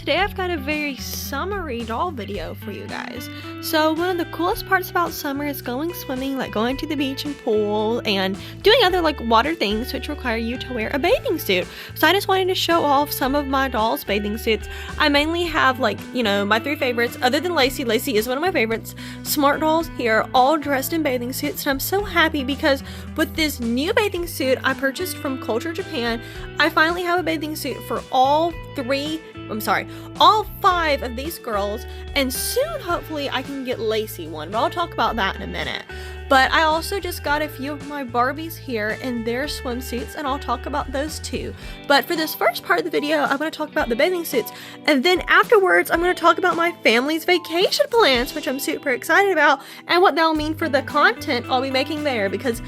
today I've got a very summery doll video for you guys. So one of the coolest parts about summer is going swimming, like going to the beach and pool and doing other like water things which require you to wear a bathing suit. So I just wanted to show off some of my dolls' bathing suits. I mainly have like, you know, my three favorites other than Lacy. Lacy is one of my favorites. Smart dolls here, all dressed in bathing suits, and I'm so happy because with this new bathing suit I purchased from Culture Japan, I finally have a bathing suit for all five of these girls, and soon hopefully I can get Lacy one, but I'll talk about that in a minute. But I also just got a few of my Barbies here in their swimsuits, and I'll talk about those too. But for this first part of the video, I'm going to talk about the bathing suits, and then afterwards I'm going to talk about my family's vacation plans, which I'm super excited about, and what they'll mean for the content I'll be making there, because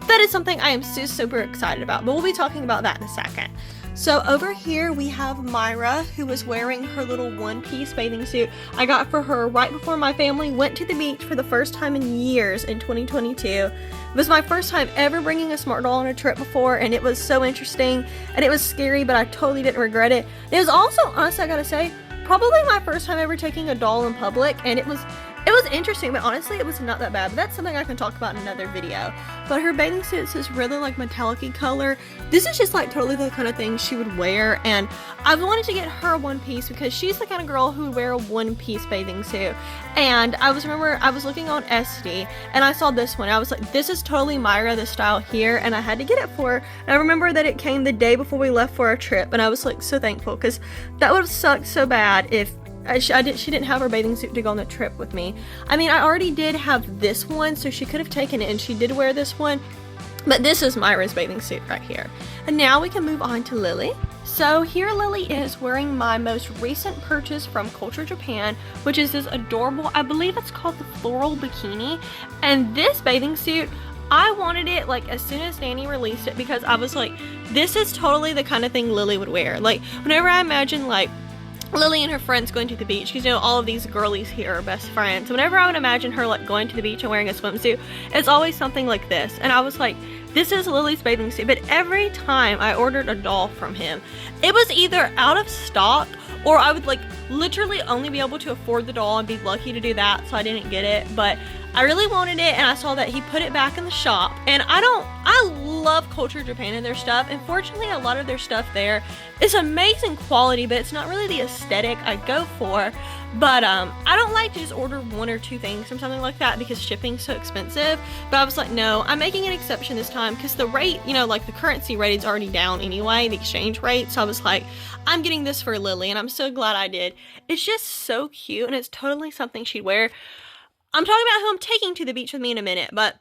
that is something I am super excited about, but we'll be talking about that in a second. So over here we have Myra, who is wearing her little one-piece bathing suit I got for her right before my family went to the beach for the first time in years in 2022. It was my first time ever bringing a smart doll on a trip before, and it was so interesting, and it was scary, but I totally didn't regret it. It was also, honestly, I gotta say, probably my first time ever taking a doll in public, and it was interesting, but honestly it was not that bad. But that's something I can talk about in another video. But her bathing suit is really like metallic-y color. This is just like totally the kind of thing she would wear, and I've wanted to get her one piece because she's the kind of girl who would wear a one-piece bathing suit. And I was looking on Etsy and I saw this one. I was like, this is totally Myra, the style here, and I had to get it for her. And I remember that it came the day before we left for our trip, and I was like so thankful, because that would have sucked so bad if she didn't have her bathing suit to go on the trip with me. I mean, I already did have this one, so she could have taken it, and she did wear this one, but this is Myra's bathing suit right here. And now we can move on to Lily. So here Lily is wearing my most recent purchase from Culture Japan, which is this adorable, I believe it's called the floral bikini. And this bathing suit, I wanted it like as soon as Danny released it, because I was like, this is totally the kind of thing Lily would wear. Like whenever I imagine like Lily and her friends going to the beach, because you know all of these girlies here are best friends. So whenever I would imagine her like going to the beach and wearing a swimsuit, it's always something like this. And I was like, this is Lily's bathing suit. But every time I ordered a doll from him, it was either out of stock, or I would like literally only be able to afford the doll and be lucky to do that, so I didn't get it. But I really wanted it, and I saw that he put it back in the shop, and I love Culture Japan and their stuff, and fortunately a lot of their stuff there is amazing quality, but it's not really the aesthetic I go for. But I don't like to just order one or two things from something like that because shipping's so expensive. But I was like, no, I'm making an exception this time, because the rate, you know, like the currency rate is already down anyway, the exchange rate. So I was like, I'm getting this for Lily, and I'm so glad I did. It's just so cute, and it's totally something she'd wear. I'm talking about who I'm taking to the beach with me in a minute, but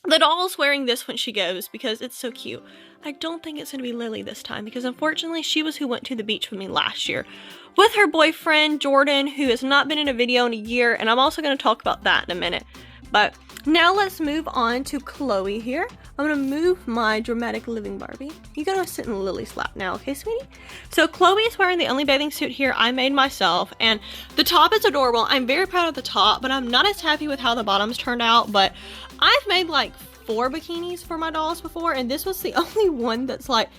the doll's wearing this when she goes because it's so cute. I don't think it's going to be Lily this time, because unfortunately she was who went to the beach with me last year with her boyfriend Jordan, who has not been in a video in a year, and I'm also going to talk about that in a minute. But now let's move on to Chloe here. I'm going to move my dramatic living Barbie. You gotta sit in Lily's lap now, okay, sweetie? So Chloe is wearing the only bathing suit here I made myself, and the top is adorable. I'm very proud of the top, but I'm not as happy with how the bottoms turned out. But I've made like 4 bikinis for my dolls before, and this was the only one that's like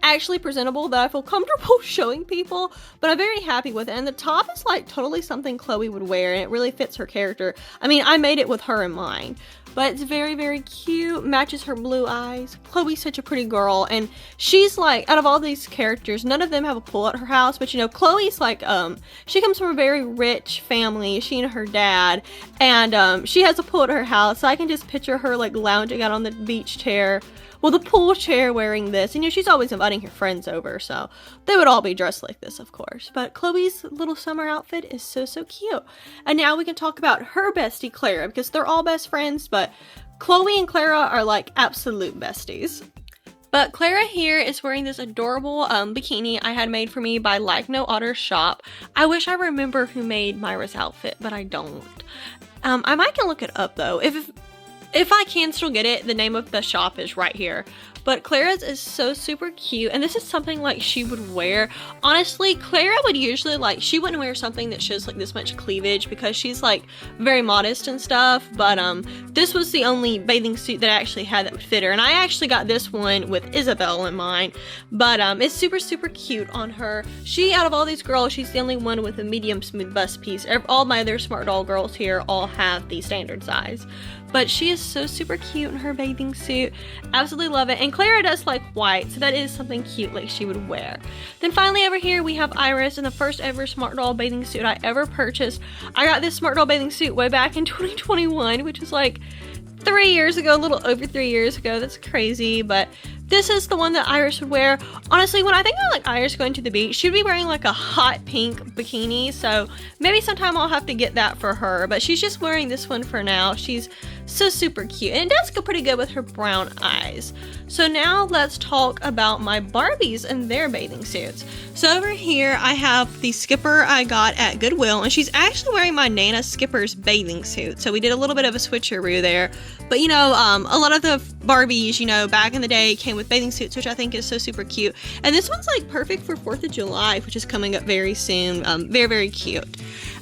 actually presentable that I feel comfortable showing people. But I'm very happy with it, and the top is like totally something Chloe would wear, and it really fits her character. I mean, I made it with her in mind, but it's very cute, matches her blue eyes. Chloe's such a pretty girl, and she's like, out of all these characters, none of them have a pool at her house, but you know, Chloe's like, she comes from a very rich family, she and her dad, and she has a pool at her house, so I can just picture her like lounging out on the beach chair, well, the pool chair, wearing this. And you know, she's always inviting her friends over, so they would all be dressed like this, of course. But Chloe's little summer outfit is so cute. And now we can talk about her bestie, Clara, because they're all best friends, but Chloe and Clara are like absolute besties. But Clara here is wearing this adorable bikini I had made for me by Like No Otter Shop. I wish I remember who made Myra's outfit, but I don't. I might can look it up though. If I can still get it, the name of the shop is right here. But Clara's is so super cute, and this is something like she would wear. Honestly, Clara would usually like, she wouldn't wear something that shows like this much cleavage because she's like very modest and stuff, but this was the only bathing suit that I actually had that would fit her, and I actually got this one with Isabel in mind, but it's super super cute on her. She, out of all these girls, she's the only one with a medium smooth bust piece. All my other Smart Doll girls here all have the standard size. But she is so super cute in her bathing suit. Absolutely love it. And Clara does like white, so that is something cute like she would wear. Then finally over here we have Iris in the first ever Smart Doll bathing suit I ever purchased. I got this Smart Doll bathing suit way back in 2021, which is like 3 years ago, a little over 3 years ago. That's crazy, but this is the one that Iris would wear. Honestly, when I think of like Iris going to the beach, she'd be wearing like a hot pink bikini, so maybe sometime I'll have to get that for her, but she's just wearing this one for now. She's so super cute, and it does go pretty good with her brown eyes. So now let's talk about my Barbies and their bathing suits. So over here I have the Skipper I got at Goodwill, and she's actually wearing my Nana Skipper's bathing suit. So we did a little bit of a switcheroo there, but you know, a lot of the Barbies, you know, back in the day came with bathing suits, which I think is so super cute. And this one's like perfect for 4th of July, which is coming up very soon. Very, very cute.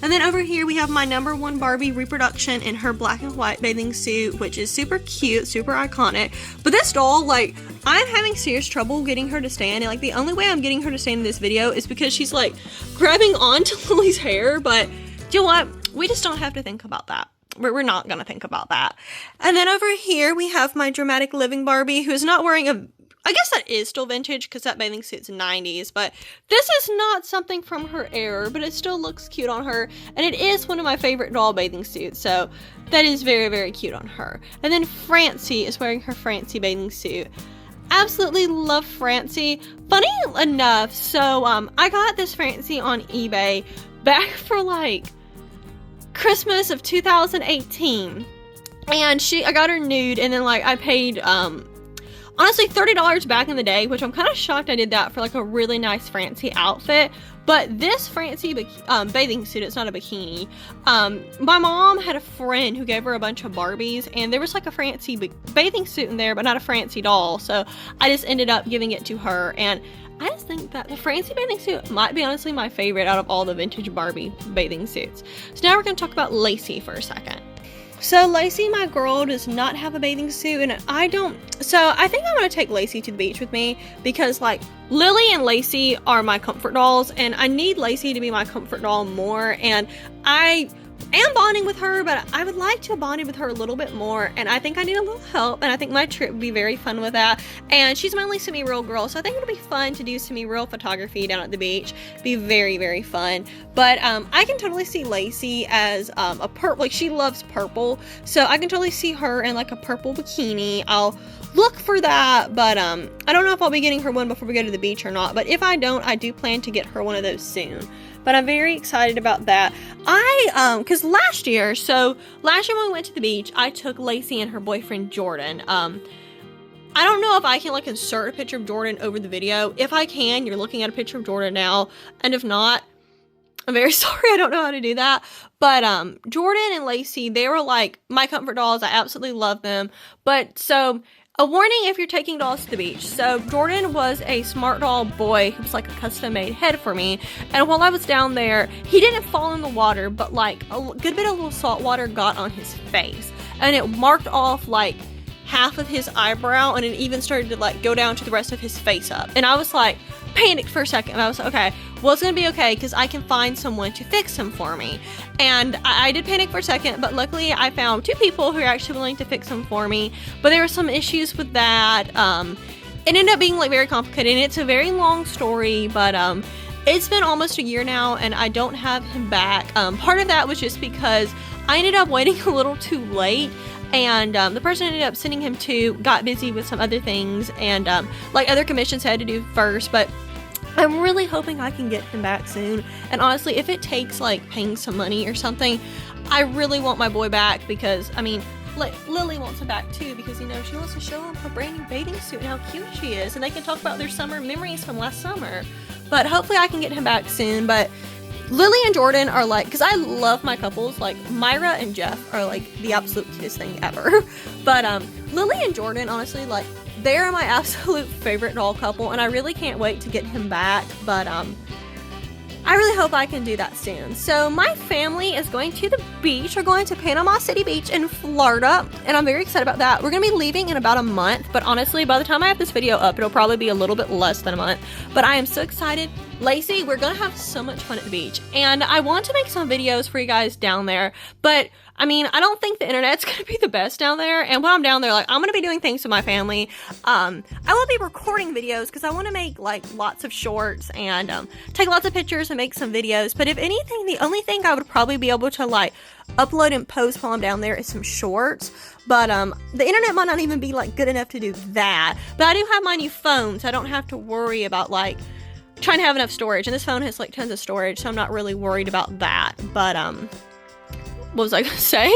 And then over here we have my #1 Barbie reproduction in her black and white bathing suit, which is super cute, super iconic. But this doll, like, I'm having serious trouble getting her to stand, and like the only way I'm getting her to stand in this video is because she's like grabbing onto Lily's hair. But you know what? We just don't have to think about that. We're not gonna think about that. And then over here we have my Dramatic Living Barbie, who is not wearing a, I guess that is still vintage because that bathing suit's 90s, but this is not something from her era, but it still looks cute on her, and it is one of my favorite doll bathing suits, so that is very, very cute on her. And then Francy is wearing her Francy bathing suit. Absolutely love Francy. Funny enough, so I got this Francy on eBay back for like Christmas of 2018, and I got her nude, and then like I paid honestly $30 back in the day, which I'm kind of shocked I did that for like a really nice Francy outfit. But this Francy bathing suit, it's not a bikini. My mom had a friend who gave her a bunch of Barbies, and there was like a Francy bathing suit in there, but not a Francy doll. So I just ended up giving it to her, and I just think that the Francy bathing suit might be honestly my favorite out of all the vintage Barbie bathing suits. So now we're going to talk about Lacy for a second. So Lacy, my girl, does not have a bathing suit, and I think I'm going to take Lacy to the beach with me because like Lily and Lacy are my comfort dolls, and I need Lacy to be my comfort doll more, and I am bonding with her, but I would like to bond with her a little bit more, and I think I need a little help, and I think my trip would be very fun with that. And she's my only semi-real girl, so I think it'll be fun to do semi-real photography down at the beach. Be very, very fun. But I can totally see Lacy as a purple, like she loves purple, so I can totally see her in like a purple bikini. I'll look for that, but I don't know if I'll be getting her one before we go to the beach or not, but if I don't, I do plan to get her one of those soon. But I'm very excited about that. Because last year when we went to the beach, I took Lacy and her boyfriend Jordan. I don't know if I can like insert a picture of Jordan over the video. If I can, you're looking at a picture of Jordan now, and if not, I'm very sorry, I don't know how to do that. But Jordan and Lacy, they were like my comfort dolls. I absolutely love them. But so a warning if you're taking dolls to the beach. So Jordan was a Smart Doll boy who was like a custom made head for me, and while I was down there, he didn't fall in the water, but like a good bit of little salt water got on his face, and it marked off like half of his eyebrow, and it even started to like go down to the rest of his face up. And I was like panicked for a second, and I was like, okay, well, it's gonna be okay because I can find someone to fix him for me. And I did panic for a second, but luckily I found 2 people who are actually willing to fix him for me. But there were some issues with that. It ended up being like very complicated, and it's a very long story, but it's been almost a year now and I don't have him back. Part of that was just because I ended up waiting a little too late, and the person I ended up sending him to got busy with some other things, and like other commissions I had to do first. But I'm really hoping I can get him back soon, and honestly, if it takes like paying some money or something, I really want my boy back, because I mean, like, Lily wants him back too, because you know she wants to show him her brand new bathing suit and how cute she is, and they can talk about their summer memories from last summer. But hopefully I can get him back soon. But Lily and Jordan are like, because I love my couples, like Myra and Jeff are like the absolute cutest thing ever. But Lily and Jordan, honestly, like they're my absolute favorite doll couple, and I really can't wait to get him back. But I really hope I can do that soon. So my family is going to the beach. We're going to Panama City Beach in Florida, and I'm very excited about that. We're going to be leaving in about a month, but honestly, by the time I have this video up, it'll probably be a little bit less than a month. But I am so excited. Lacy, we're going to have so much fun at the beach, and I want to make some videos for you guys down there, but I mean, I don't think the internet's going to be the best down there, and when I'm down there, like, I'm going to be doing things with my family. I will be recording videos because I want to make, like, lots of shorts and take lots of pictures and make some videos, but if anything, the only thing I would probably be able to, like, upload and post while I'm down there is some shorts, but the internet might not even be, like, good enough to do that, but I do have my new phone, so I don't have to worry about, like, trying to have enough storage, and this phone has like tons of storage, so I'm not really worried about that. But what was I gonna say?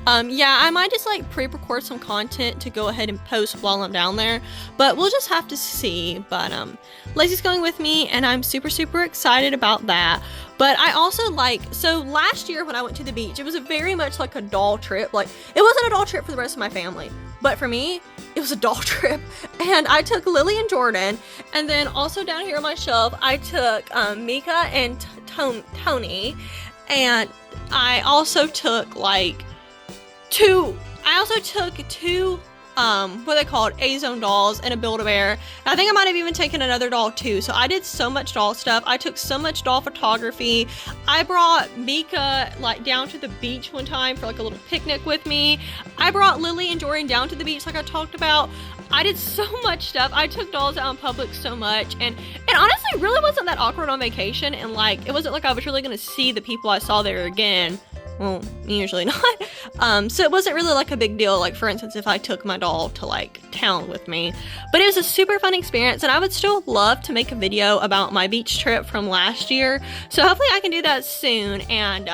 Yeah, I might just like pre-record some content to go ahead and post while I'm down there, but we'll just have to see. But Lacy's going with me, and I'm super excited about that. But I also like, so last year when I went to the beach, it was very much like a doll trip. Like, it wasn't a doll trip for the rest of my family, but for me, it was a doll trip. And I took Lily and Jordan, and then also down here on my shelf, I took Mika and Tony, and I also took like two what are they called, A-Zone dolls and a Build-A-Bear. I think I might have even taken another doll too. So I did so much doll stuff. I took so much doll photography. I brought Mika like down to the beach one time for like a little picnic with me. I brought Lily and Jordan down to the beach like I talked about. I did so much stuff. I took dolls out in public so much, and honestly it really wasn't that awkward on vacation, and like it wasn't like I was really gonna see the people I saw there again. Well, usually not. So it wasn't really like a big deal, like for instance if I took my doll to like town with me, but it was a super fun experience, and I would still love to make a video about my beach trip from last year, so hopefully I can do that soon, and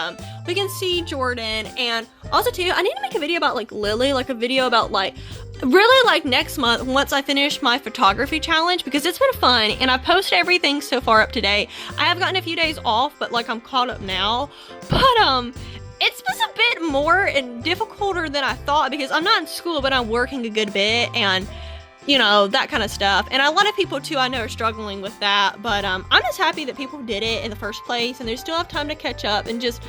we can see Jordan. And also too, I need to make a video about like Lily, like a video about like really like next month once I finish my photography challenge, because it's been fun and I've posted everything so far up to date. I have gotten a few days off, but like I'm caught up now, but it's been a bit more and difficulter than I thought, because I'm not in school, but I'm working a good bit, and you know, that kind of stuff. And a lot of people too I know are struggling with that, but I'm just happy that people did it in the first place, and they still have time to catch up, and just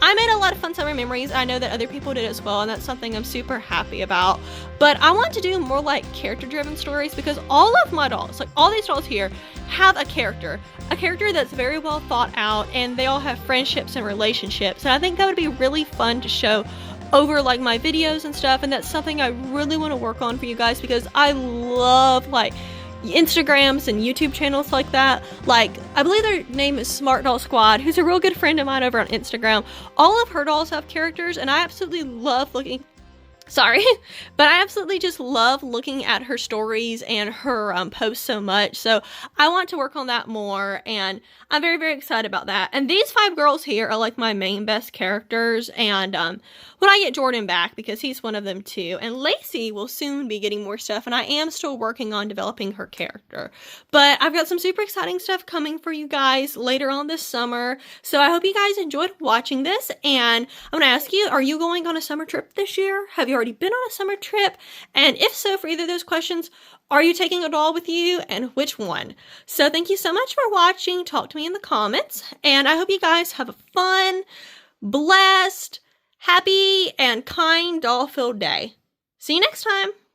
I made a lot of fun summer memories. I know that other people did as well, and that's something I'm super happy about. But I want to do more like character-driven stories, because all of my dolls, like all these dolls here, have a character that's very well thought out, and they all have friendships and relationships. And I think that would be really fun to show over like my videos and stuff, and that's something I really want to work on for you guys, because I love like Instagrams and YouTube channels like that. Like, I believe their name is Smart Doll Squad, who's a real good friend of mine over on Instagram. All of her dolls have characters, and I absolutely love looking but I absolutely just love looking at her stories and her posts so much. So I want to work on that more, and I'm very excited about that. And these 5 girls here are like my main best characters, and when I get Jordan back, because he's one of them too, and Lacy will soon be getting more stuff, and I am still working on developing her character. But I've got some super exciting stuff coming for you guys later on this summer, so I hope you guys enjoyed watching this. And I'm gonna ask you, are you going on a summer trip this year? Have you already been on a summer trip? And if so, for either of those questions, are you taking a doll with you, and which one? So thank you so much for watching. Talk to me in the comments, and I hope you guys have a fun, blessed, happy, and kind doll-filled day. See you next time.